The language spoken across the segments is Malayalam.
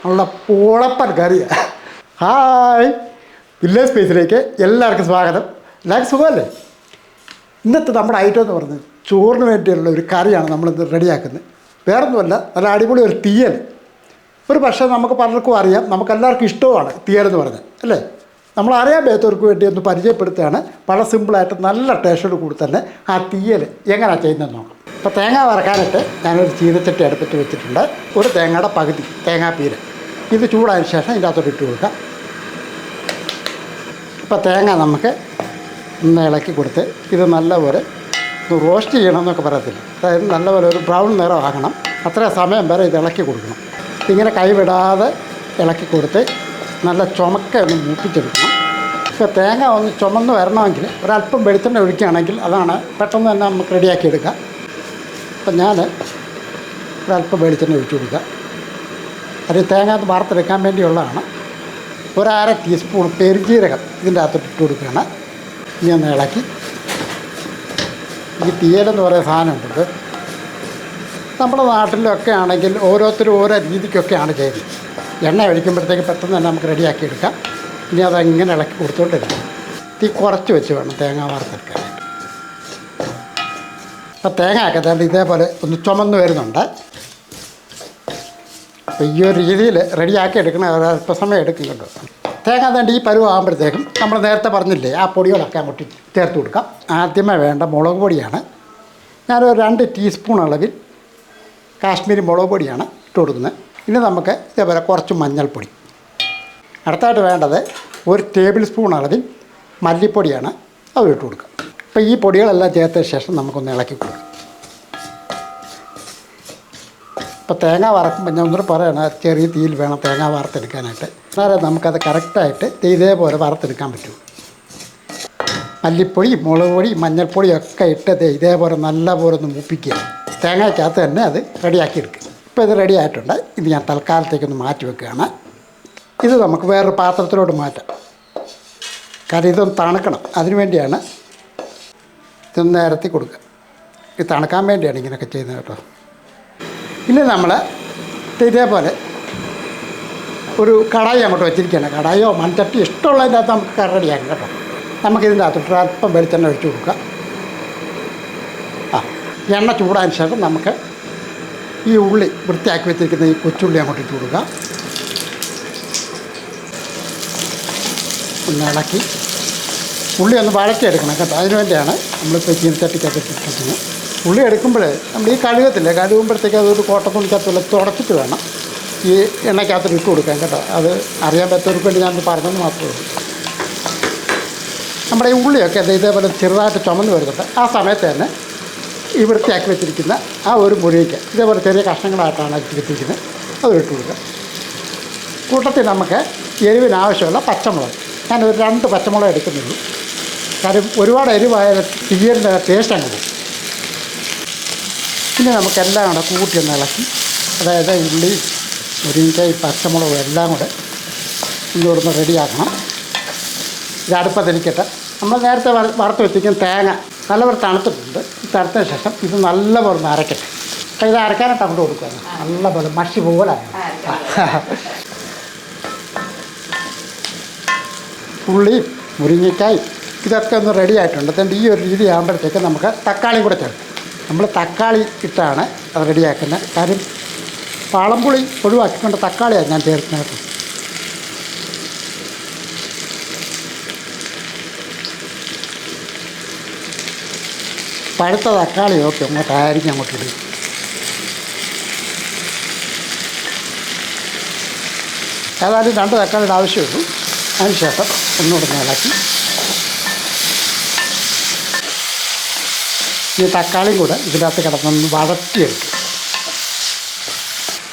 ഉള്ള പൂളപ്പൻ കറിയാണ്. ഹായ്, വില്ലേജ് സ്പേസിലേക്ക് എല്ലാവർക്കും സ്വാഗതം. എല്ലാവർക്കും സുഖമല്ലേ? ഇന്നത്തെ നമ്മുടെ ഐറ്റം എന്ന് പറഞ്ഞത് ചോറിന് വേണ്ടിയുള്ള ഒരു കറിയാണ് നമ്മളിന്ന് റെഡിയാക്കുന്നത്. വേറൊന്നുമല്ല, നല്ല അടിപൊളി ഒരു തീയൽ. ഒരു പക്ഷേ നമുക്ക് പലർക്കും അറിയാം, നമുക്കെല്ലാവർക്കും ഇഷ്ടവുമാണ് തീയലെന്ന് പറഞ്ഞത് അല്ലേ. നമ്മളറിയാൻ പേത്തവർക്ക് വേണ്ടി ഒന്ന് പരിചയപ്പെടുത്തുകയാണ്. വളരെ സിമ്പിളായിട്ട് നല്ല ടേസ്റ്റോട് കൂടി തന്നെ ആ തീയൽ എങ്ങനെയാണ് ചെയ്യുന്നതെന്ന് നോക്കാം. ഇപ്പോൾ തേങ്ങ വറക്കാനായിട്ട് ഞാനൊരു ചീനച്ചട്ടി അടുപ്പത്ത് വെച്ചിട്ടുണ്ട്. ഒരു തേങ്ങയുടെ പകുതി തേങ്ങാപ്പീര് ഇത് ചൂടായതിനു ശേഷം ഇതിൻ്റെ അകത്തോട്ട് ഇട്ട് കൊടുക്കാം. ഇപ്പോൾ തേങ്ങ നമുക്ക് ഒന്ന് ഇളക്കി കൊടുത്ത് ഇത് നല്ലപോലെ റോസ്റ്റ് ചെയ്യണമെന്നൊക്കെ പറയത്തില്ല, അതായത് നല്ലപോലെ ഒരു ബ്രൗൺ നിറമാകണം. അത്ര സമയം വരെ ഇത് ഇളക്കി കൊടുക്കണം. ഇങ്ങനെ കൈവിടാതെ ഇളക്കി കൊടുത്ത് നല്ല ചുമക്ക ഒന്ന് മൂപ്പിച്ചെടുക്കണം. ഇപ്പോൾ തേങ്ങ ഒന്ന് ചുമന്ന് വരണമെങ്കിൽ ഒരല്പം വെളിച്ചെണ്ണ ഒഴിക്കുകയാണെങ്കിൽ അതാണ് പെട്ടെന്ന് തന്നെ നമുക്ക് റെഡിയാക്കി എടുക്കാം. അപ്പം ഞാൻ ഒരല്പം വെളിച്ചെണ്ണ ഒഴിച്ചു കൊടുക്കുക. അത് തേങ്ങ വറുത്തെടുക്കാൻ വേണ്ടിയുള്ളതാണ്. ഒരു അര ടീസ്പൂൺ പെരുംജീരകം ഇതിൻ്റെ അകത്തോട്ട് ഇട്ട് കൊടുക്കുകയാണ്. ഇനി ഒന്ന് ഇളക്കി ഈ തീയലെന്ന് പറയുന്ന സാധനമുണ്ട്. നമ്മുടെ നാട്ടിലൊക്കെ ആണെങ്കിൽ ഓരോരുത്തരും ഓരോ രീതിക്കൊക്കെയാണ് ചെയ്യുന്നത്. എണ്ണ ഒഴിക്കുമ്പോഴത്തേക്ക് പെട്ടെന്ന് തന്നെ നമുക്ക് റെഡിയാക്കി എടുക്കാം. ഇനി അതങ്ങനെ ഇളക്കി കൊടുത്തുകൊണ്ടിരിക്കും. തീ കുറച്ച് വെച്ച് വേണം തേങ്ങ വറുത്തെടുക്കാൻ. അപ്പോൾ തേങ്ങയൊക്കെ തന്നെ ഇതേപോലെ ഒന്ന് ചുമന്ന് വരുന്നുണ്ട്. അപ്പോൾ ഈ ഒരു രീതിയിൽ റെഡിയാക്കി എടുക്കണ ഒരല്പസമയം എടുക്കും കേട്ടോ. തേങ്ങ തേണ്ട ഈ പരുവാകുമ്പോഴത്തേക്കും നമ്മൾ നേരത്തെ പറഞ്ഞില്ലേ ആ പൊടികളൊക്കെ അങ്ങോട്ട് ചേർത്ത് കൊടുക്കാം. ആദ്യമേ വേണ്ട മുളക് പൊടിയാണ്. ഞാനൊരു 2 ടീസ്പൂൺ അളവിൽ കാശ്മീരി മുളക് പൊടിയാണ് ഇട്ട് കൊടുക്കുന്നത്. ഇനി നമുക്ക് ഇതേപോലെ കുറച്ച് മഞ്ഞൾപ്പൊടി. അടുത്തായിട്ട് വേണ്ടത് 1 ടേബിൾ സ്പൂൺ അളവിൽ മല്ലിപ്പൊടിയാണ്, അത് ഇട്ട് കൊടുക്കുക. അപ്പോൾ ഈ പൊടികളെല്ലാം ചേർത്തതിന് ശേഷം നമുക്കൊന്ന് ഇളക്കി കൊടുക്കാം. ഇപ്പോൾ തേങ്ങ വറക്കുമ്പോൾ ഞാൻ ഒന്നും പറയണം, ചെറിയ തീയിൽ വേണം തേങ്ങ വറുത്തെടുക്കാനായിട്ട്. എന്നാലേ നമുക്കത് കറക്റ്റായിട്ട് ഇതേപോലെ വറുത്തെടുക്കാൻ പറ്റും. മല്ലിപ്പൊടി, മുളക് പൊടി, മഞ്ഞൾപ്പൊടിയൊക്കെ ഇട്ട് ഇതേപോലെ നല്ലപോലെ ഒന്ന് മൂപ്പിക്കുക. തേങ്ങയ്ക്കകത്ത് തന്നെ അത് റെഡിയാക്കി എടുക്കുക. ഇപ്പോൾ ഇത് റെഡി ആയിട്ടുണ്ട്. ഇത് ഞാൻ തൽക്കാലത്തേക്കൊന്ന് മാറ്റി വെക്കുകയാണ്. ഇത് നമുക്ക് വേറൊരു പാത്രത്തിലോട്ട് മാറ്റാം. കാരണം ഇതൊന്ന് തണുക്കണം, അതിനുവേണ്ടിയാണ് ഇതൊന്ന് നിരത്തി കൊടുക്കുക. ഇത് തണുക്കാൻ വേണ്ടിയാണ് ഇങ്ങനെയൊക്കെ ചെയ്യുന്നത് കേട്ടോ. ഇനി നമ്മൾ ഇതേപോലെ ഒരു കടായി അങ്ങോട്ട് വെച്ചിരിക്കുകയാണ്. കടായോ മൺചട്ടി ഇഷ്ടമുള്ളതിൻ്റെ അകത്ത് നമുക്ക് റെഡിയാക്കാം കേട്ടോ. നമുക്കിതിൻ്റെ അകത്തോട്ട് അല്പം വെളിച്ചെണ്ണ ഒഴിച്ച് കൊടുക്കുക. എണ്ണ ചൂടായതിന് ശേഷം നമുക്ക് ഈ ഉള്ളി വൃത്തിയാക്കി വെച്ചിരിക്കുന്ന ഈ കൊച്ചുള്ളി അങ്ങോട്ട് ഇട്ട് കൊടുക്കുക. ഒന്ന് ഇളക്കി ഉള്ളി ഒന്ന് വഴറ്റിയെടുക്കണം കേട്ടോ. അതിന് വേണ്ടിയാണ് നമ്മളിപ്പോൾ ചീനച്ചട്ടിക്കൊക്കെ ഇട്ടിരിക്കുന്നത്. ഉള്ളി എടുക്കുമ്പോൾ നമ്മൾ ഈ കഴുകത്തില്ലേ, കഴുകുമ്പോഴത്തേക്ക് അതൊരു കോട്ടത്തുണിക്കകത്തുള്ള തുടച്ചിട്ട് വേണം ഈ എണ്ണയ്ക്കകത്ത് ഇട്ട് കൊടുക്കാൻ കേട്ടോ. അത് അറിയാൻ പറ്റുന്നവർക്ക് വേണ്ടി ഞാനത് പറഞ്ഞെന്ന് മാത്രമേ ഉള്ളൂ. നമ്മുടെ ഈ ഉള്ളിയൊക്കെ ഇതേപോലെ ചെറുതായിട്ട് ചുമന്ന് വരുന്നുണ്ട്. ആ സമയത്ത് തന്നെ ഈ വൃത്തിയാക്കി വെച്ചിരിക്കുന്ന ആ ഒരു മുരിങ്ങയ്ക്ക് ഇതേപോലെ ചെറിയ കഷ്ണങ്ങളായിട്ടാണ് വെച്ചിരിക്കുന്നത്, അത് ഇട്ട് കൊടുക്കുക. കൂട്ടത്തിൽ നമുക്ക് എരിവിനാവശ്യമുള്ള പച്ചമുളക്, ഞാനൊരു 2 പച്ചമുളക് എടുക്കുന്നുള്ളൂ. കാര്യം ഒരുപാട് എരിവായ തീയലിൻ്റെ ടേസ്റ്റ് അങ്ങ് പോകും. പിന്നെ നമുക്കെല്ലാം കൂടെ കൂട്ടി ഒന്ന് ഇളക്കി, അതായത് ഉള്ളി, മുരിങ്ങയ്ക്കായി, പച്ചമുളകും എല്ലാം കൂടെ ഇങ്ങോട്ടൊന്ന് റെഡിയാക്കണം. ഇത് അടുപ്പത്തിരിക്കട്ടെ. നമ്മൾ നേരത്തെ വറുത്ത് വെച്ചിരിക്കുന്ന തേങ്ങ നല്ലപോലെ തണുത്തിട്ടുണ്ട്. തണുത്തതിന് ശേഷം ഇത് നല്ലപോലെ ഒന്ന് അരക്കട്ടെ. അപ്പോൾ ഇത് അരക്കാനായിട്ട് അങ്ങോട്ട് കൊടുക്കുകയാണ്. നല്ലപോലെ മഷി പോലെ ഉള്ളി, മുരിങ്ങയ്ക്കായി ഇതൊക്കെ ഒന്ന് റെഡി ആയിട്ടുണ്ട്. അതുകൊണ്ട് ഈ ഒരു രീതി ആകുമ്പോഴത്തേക്ക് നമുക്ക് തക്കാളിയും കൂടെ ചേർക്കും. നമ്മൾ തക്കാളി ഇട്ടാണ് അത് റെഡിയാക്കുന്നത്. കാര്യം പാളംപുളി ഒഴിവാക്കിക്കൊണ്ട് തക്കാളിയാണ് ഞാൻ ചേർക്കുന്നത്. പഴുത്ത തക്കാളിയൊക്കെ അങ്ങോട്ട് അരിഞ്ഞ് അങ്ങോട്ട് ഇടും. ഏതായാലും 2 തക്കാളിയുടെ ആവശ്യമുള്ളൂ. അതിന് ശേഷം ഒന്നുകൂടെ ഇളക്കി ഈ തക്കാളിയും കൂടെ ഇതിനകത്ത് കിടന്നൊന്ന് വഴറ്റിയെടുക്കും.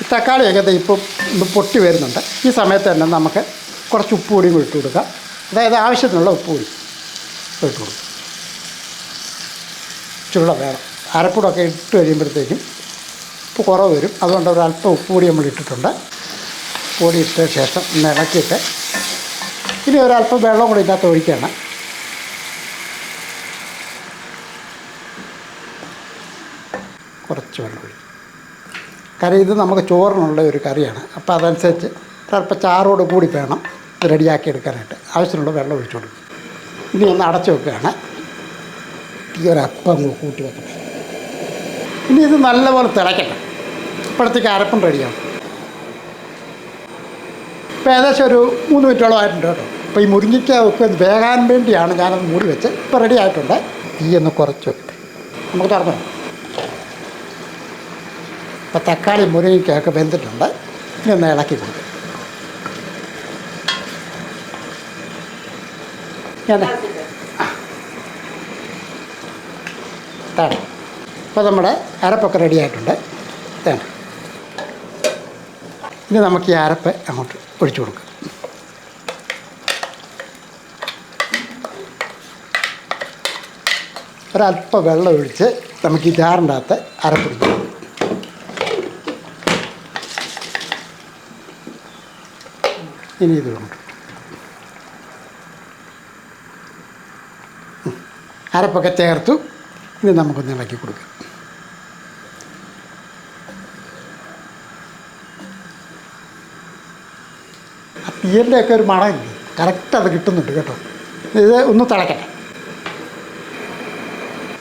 ഈ തക്കാളിയൊക്കെ ഇപ്പം ഒന്ന് പൊട്ടി വരുന്നുണ്ട്. ഈ സമയത്ത് തന്നെ നമുക്ക് കുറച്ച് ഉപ്പ് പൊടിയും കൂടി ഇട്ട് കൊടുക്കാം. അതായത് ആവശ്യത്തിനുള്ള ഉപ്പ് പൊടി ഇട്ട് കൊടുക്കും. ചുള്ള വേണം. അരപ്പൊടൊക്കെ ഇട്ട് കഴിയുമ്പോഴത്തേക്കും ഉപ്പ് കുറവ് വരും. അതുകൊണ്ട് ഒരല്പം ഉപ്പ് പൊടി നമ്മൾ ഇട്ടിട്ടുണ്ട്. പൊടി ഇട്ട ശേഷം ഒന്ന് ഇളക്കിയിട്ട് ഇനി ഒരല്പം വെള്ളം കൂടി ഇതിനകത്ത് ഒഴിക്കുകയാണ്. കുറച്ച് വെള്ളം ഒഴിക്കും. കാര്യം ഇത് നമുക്ക് ചോറിനുള്ള ഒരു കറിയാണ്. അപ്പോൾ അതനുസരിച്ച് ഒരല്പം ചാറോട് കൂടി വേണം ഇത് റെഡിയാക്കി എടുക്കാനായിട്ട്. ആവശ്യത്തിനുള്ള വെള്ളം ഒഴിച്ചു കൊടുക്കും. ഇനി ഒന്ന് അടച്ചു വെക്കുകയാണ്. ഈ ഒരപ്പം കൂട്ടി വെക്കണം. ഇനി ഇത് നല്ലപോലെ തിളയ്ക്കട്ടെ. ഇപ്പോഴത്തേക്ക് അരപ്പം റെഡിയാവും. ഇപ്പോൾ ഏകദേശം ഒരു 3 മിനിറ്റോളം ആയിട്ടുണ്ട് കേട്ടോ. അപ്പോൾ ഈ മുരിങ്ങയ്ക്കൊക്കെ വേകാൻ വേണ്ടിയാണ് ഞാനത് മൂടി വെച്ച്. ഇപ്പോൾ റെഡി ആയിട്ടുണ്ട്. ഈ ഒന്ന് കുറച്ച് വെക്കട്ടെ. നമുക്ക് തുറന്നു. ഇപ്പോൾ തക്കാളി മുരിങ്ങയ്ക്കൊക്കെ വെന്തിട്ടുണ്ട്. ഇനി ഒന്ന് ഇളക്കി കൊടുക്കും. തേട ഇപ്പോൾ നമ്മുടെ അരപ്പൊക്കെ റെഡി ആയിട്ടുണ്ട്. തേട ഇനി നമുക്ക് ഈ അരപ്പ് അങ്ങോട്ട് ഒഴിച്ചു കൊടുക്കാം. ഒരല്പം വെള്ളം ഒഴിച്ച് നമുക്ക് ഈ ജാറിൻ്റെ അകത്ത് അരപ്പൊടിക്കും. ഇനി ഇത് കൊണ്ട് അരപ്പൊക്കെ ചേർത്തു. ഇനി നമുക്കൊന്ന് ഇളക്കി കൊടുക്കാം. ആ തീയലിൻ്റെയൊക്കെ ഒരു മണമില്ലേ, കറക്റ്റ് അത് കിട്ടുന്നുണ്ട് കേട്ടോ. ഇത് ഒന്ന് തിളക്കട്ടെ.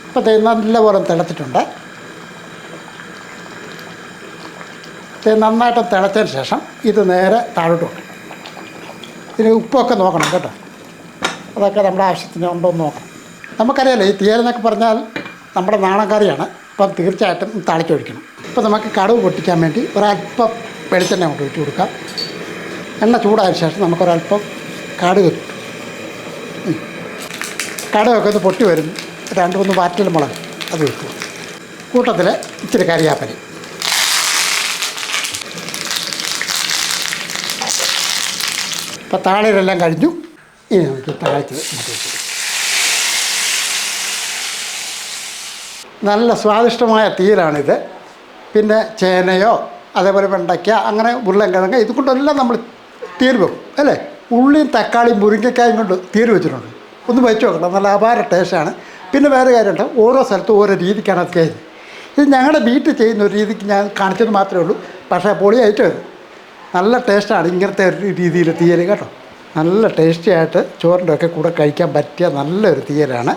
അപ്പോൾ നല്ലപോലെ തിളച്ചിട്ടുണ്ട്. നന്നായിട്ട് തിളച്ചതിന് ശേഷം ഇത് നേരെ താഴോട്ട് വെക്കും. ഇതിന് ഉപ്പൊക്കെ നോക്കണം കേട്ടോ. അതൊക്കെ നമ്മുടെ ആവശ്യത്തിന് ഉണ്ടോ എന്ന് നോക്കണം. നമുക്കറിയാലോ ഈ തീയലെന്നൊക്കെ പറഞ്ഞാൽ നമ്മുടെ നാടൻകറിയാണ്. അപ്പം തീർച്ചയായിട്ടും തളിച്ചൊഴിക്കണം. ഇപ്പോൾ നമുക്ക് കടുക് പൊട്ടിക്കാൻ വേണ്ടി ഒരല്പം വെളിച്ചെണ്ണ കൊണ്ട് ഒഴിച്ച് കൊടുക്കാം. എണ്ണ ചൂടായ ശേഷം നമുക്കൊരല്പം കടുക് കിട്ടും. കടുകൊക്കെ ഒന്ന് പൊട്ടി വരും. 2-3 വാറ്റൽ മുളക് അത് വെക്കും. കൂട്ടത്തിൽ ഇച്ചിരി കരിയാപ്പലി. ഇപ്പോൾ താളിരെല്ലാം കഴിഞ്ഞു. ഇനി നമുക്ക് താഴ്ചത് ഇങ്ങോട്ട് വെച്ചു. നല്ല സ്വാദിഷ്ടമായ തീയലാണിത്. പിന്നെ ചേനയോ അതേപോലെ വെണ്ടയ്ക്ക അങ്ങനെ ഉരുളൻകിഴങ്ങ് ഇതുകൊണ്ടെല്ലാം നമ്മൾ തീയൽ വെക്കും അല്ലേ. ഉള്ളിയും തക്കാളിയും മുരിങ്ങക്കായും കൊണ്ട് തീയൽ വെച്ചിട്ടുണ്ട്. ഒന്ന് വെച്ച് നോക്കണം. നല്ല അപാര ടേസ്റ്റാണ്. പിന്നെ വേറെ കാര്യമുണ്ട്, ഓരോ സ്ഥലത്തും ഓരോ രീതിക്കാണ് അത് ചെയ്യുന്നത്. ഇത് ഞങ്ങളുടെ വീട്ടിൽ ചെയ്യുന്ന ഒരു രീതിക്ക് ഞാൻ കാണിച്ചത് മാത്രമേ ഉള്ളൂ. പക്ഷേ പൊളിയായിട്ട് വരും. നല്ല ടേസ്റ്റാണ് ഇങ്ങനത്തെ ഒരു രീതിയിൽ തീയൽ കേട്ടോ. നല്ല ടേസ്റ്റി ആയിട്ട് ചോറിൻ്റെ ഒക്കെ കൂടെ കഴിക്കാൻ പറ്റിയ നല്ലൊരു തീയലാണ്.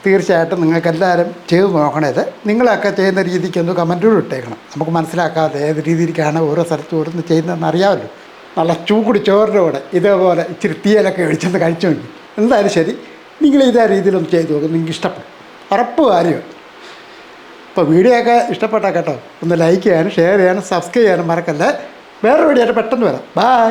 തീർച്ചയായിട്ടും നിങ്ങൾക്കെല്ലാവരും ചെയ്ത് നോക്കണത്. നിങ്ങളൊക്കെ ചെയ്യുന്ന രീതിക്കൊന്ന് കമൻറ്റുകൾ ഇട്ടേക്കണം. നമുക്ക് മനസ്സിലാക്കാതെ ഏത് രീതിയിലേക്കാണ് ഓരോ സ്ഥലത്തും ഓരോന്ന് ചെയ്യുന്നതെന്ന് അറിയാമല്ലോ. നല്ല ചൂടി ചോറിൻ്റെ കൂടെ ഇതേപോലെ ഇച്ചിരി തീയലൊക്കെ ഒഴിച്ചൊന്ന് കഴിച്ചു നോക്കി. എന്തായാലും ശരി, നിങ്ങൾ ഇതേ രീതിയിലൊന്ന് ചെയ്ത് നോക്കും. നിങ്ങൾക്ക് ഇഷ്ടപ്പെടും, ഉറപ്പ് കാര്യമാണ്. ഇപ്പോൾ വീഡിയോ ഒക്കെ ഇഷ്ടപ്പെട്ടാൽ കേട്ടോ ഒന്ന് ലൈക്ക് ചെയ്യാനും ഷെയർ ചെയ്യാനും സബ്സ്ക്രൈബ് ചെയ്യാനും മറക്കല്ലേ. വേറൊരു വീഡിയോ ആയിട്ട് പെട്ടെന്ന് വരാം. ബൈ.